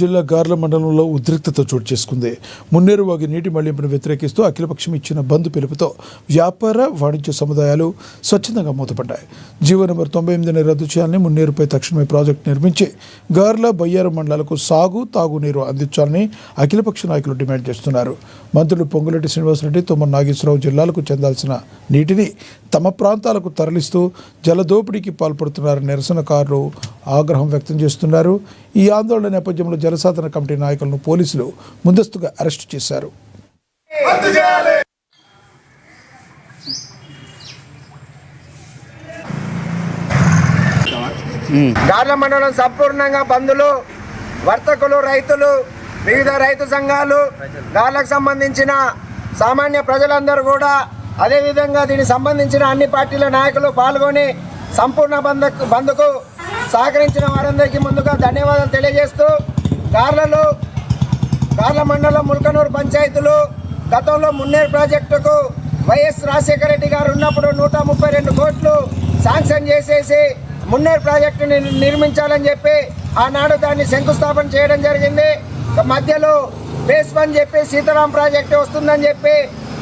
జిల్లా గార్ల మండలంలో ఉద్రిక్తత చోటు చేసుకుంది. మున్నేరు వాగి నీటి మళ్లింపును వ్యతిరేకిస్తూ అఖిలపక్షం ఇచ్చిన బంద్ పిలుపుతో వ్యాపార వాణిజ్య సముదాయాలు స్వచ్ఛందంగా మూతపడ్డాయి. జీవో నెంబర్ 98ని రద్దు చేయాలని, మున్నేరుపై తక్షణమే ప్రాజెక్టు నిర్మించి గార్ల, బయ్యారం మండలాలకు సాగు, తాగునీరు అందించాలని అఖిలపక్ష నాయకులు డిమాండ్ చేస్తున్నారు. మంత్రులు పొంగులేటి శ్రీనివాసరెడ్డి, తుమ్మల నాగేశ్వరరావు జిల్లాలకు చెందాల్సిన నీటిని తమ ప్రాంతాలకు తరలిస్తూ జలదోపిడీకి పాల్పడుతున్నారని నిరసనకారులు ఆగ్రహం వ్యక్తం చేస్తున్నారు. ఈ ఆందోళన నేపథ్యంలో జలసాధన కమిటీ నాయకులను పోలీసులు ముందస్తుగా అరెస్టు చేశారు. గార్ల మండలం సంపూర్ణంగా బంధులు, వర్తకులు, రైతులు, వివిధ రైతు సంఘాలు, గార్లకు సంబంధించిన సామాన్య ప్రజలందరూ కూడా, అదేవిధంగా దీనికి సంబంధించిన అన్ని పార్టీల నాయకులు పాల్గొని సంపూర్ణ బంద్కు సహకరించిన వారందరికీ ముందుగా ధన్యవాదాలు తెలియజేస్తూ, గార్ల మండలం ముల్కనూరు పంచాయతీలు గతంలో మున్నేరు ప్రాజెక్టుకు వైఎస్ రాజశేఖర రెడ్డి గారు ఉన్నప్పుడు 132 కోట్లు శాంక్షన్ చేసేసి మున్నేరు ప్రాజెక్టుని నిర్మించాలని చెప్పి ఆనాడు దాన్ని శంకుస్థాపన చేయడం జరిగింది. మధ్యలో ఫేజ్ 1 చెప్పి సీతారాం ప్రాజెక్టు వస్తుందని చెప్పి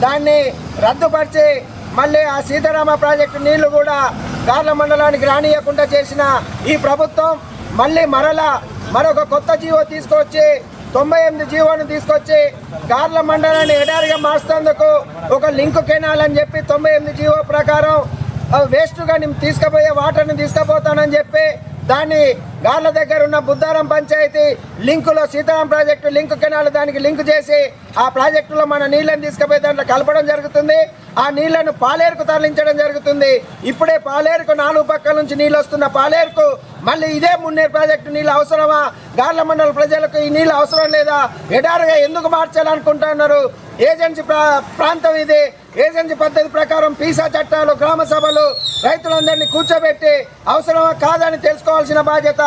దాన్ని రద్దుపరిచి మళ్ళీ ఆ సీతారామ ప్రాజెక్టు నీళ్లు కూడా గార్ల మండలానికి రానియకుండా చేసిన ఈ ప్రభుత్వం మళ్ళీ మరొక కొత్త జీవో తీసుకొచ్చి 98 జీవోను తీసుకొచ్చి గార్ల మండలాన్ని ఎడారిగా మార్చేందుకు ఒక లింక్ కెనాల్ అని చెప్పి 98 జీవో ప్రకారం వేస్ట్గా తీసుకుపోయే వాటర్ని తీసుకుపోతానని చెప్పి దాన్ని గార్ల దగ్గర ఉన్న బుద్ధారం పంచాయతీ లింకులో సీతారాం ప్రాజెక్టు లింక్ కెనాల్ దానికి లింక్ చేసి ఆ ప్రాజెక్టులో మన నీళ్ళని తీసుకుపోయి దాంట్లో కలపడం జరుగుతుంది. ఆ నీళ్లను పాలేరుకు తరలించడం జరుగుతుంది. ఇప్పుడే పాలేరుకు 4 పక్కల నుంచి నీళ్ళు వస్తున్న పాలేరుకు మళ్ళీ ఇదే మున్నేరు ప్రాజెక్టు నీళ్ళు అవసరమా? గార్ల మండల ప్రజలకు ఈ నీళ్ళు అవసరం లేదా? ఎడారుగా ఎందుకు మార్చాలనుకుంటున్నారు? ఏజెన్సీ ప్రాంతం ఇది. ఏజెన్సీ పద్ధతి ప్రకారం పీసా చట్టాలు, గ్రామ సభలు రైతులందరినీ కూర్చోబెట్టి అవసరమా కాదని తెలుసుకోవాల్సిన బాధ్యత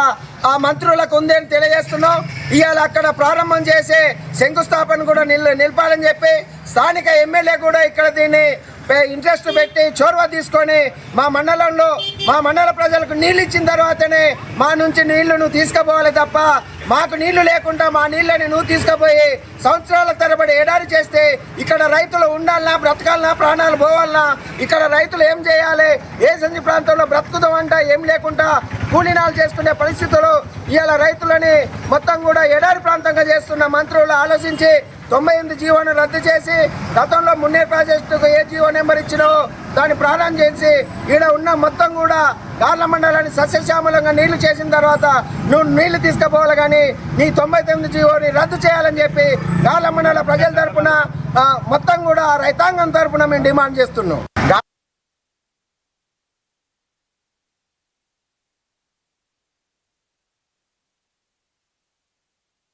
ఆ మంత్రులకు ఉంది అని తెలియజేస్తున్నాం. ఇవాళ అక్కడ ప్రారంభం చేసి శంకుస్థాపన కూడా నిలపాలని చెప్పి స్థానిక ఎమ్మెల్యే కూడా ఇక్కడ దీన్ని ఇంట్రెస్ట్ పెట్టి చొరవ తీసుకొని మా మండల ప్రజలకు నీళ్ళు ఇచ్చిన తర్వాతనే మా నుంచి నీళ్లు నువ్వు తీసుకుపోవాలి తప్ప మాకు నీళ్లు లేకుండా మా నీళ్ళని నువ్వు తీసుకుపోయి సంవత్సరాల తరబడి ఎడారి చేస్తే ఇక్కడ రైతులు ఉండాలన్నా, బ్రతకాలన్నా, ప్రాణాలు పోవాలన్నా ఇక్కడ రైతులు ఏం చేయాలి? ఏజెన్సీ ప్రాంతంలో బ్రతుకుదామంట ఏం లేకుండా కూలీనాలు చేసుకునే పరిస్థితులు ఇవాళ రైతులని మొత్తం కూడా ఎడారి ప్రాంతంగా చేస్తున్న మంత్రులు ఆలోచించి 98 జీవోను రద్దు చేసి గతంలో మున్నేరు ప్రాజెక్టుకు ఏ జీవో నెంబర్ ఇచ్చినో దాన్ని ప్రారంభం చేసి ఈడ ఉన్న మొత్తం కూడా గార్ల మండలాన్ని సస్యశ్యామలంగా నీళ్లు చేసిన తర్వాత నువ్వు నీళ్లు తీసుకుపోవాలి, కానీ నీ 99 జీవోని రద్దు చేయాలని చెప్పి గార్ల మండల ప్రజల తరఫున మొత్తం కూడా రైతాంగం తరఫున మేము డిమాండ్ చేస్తున్నాం.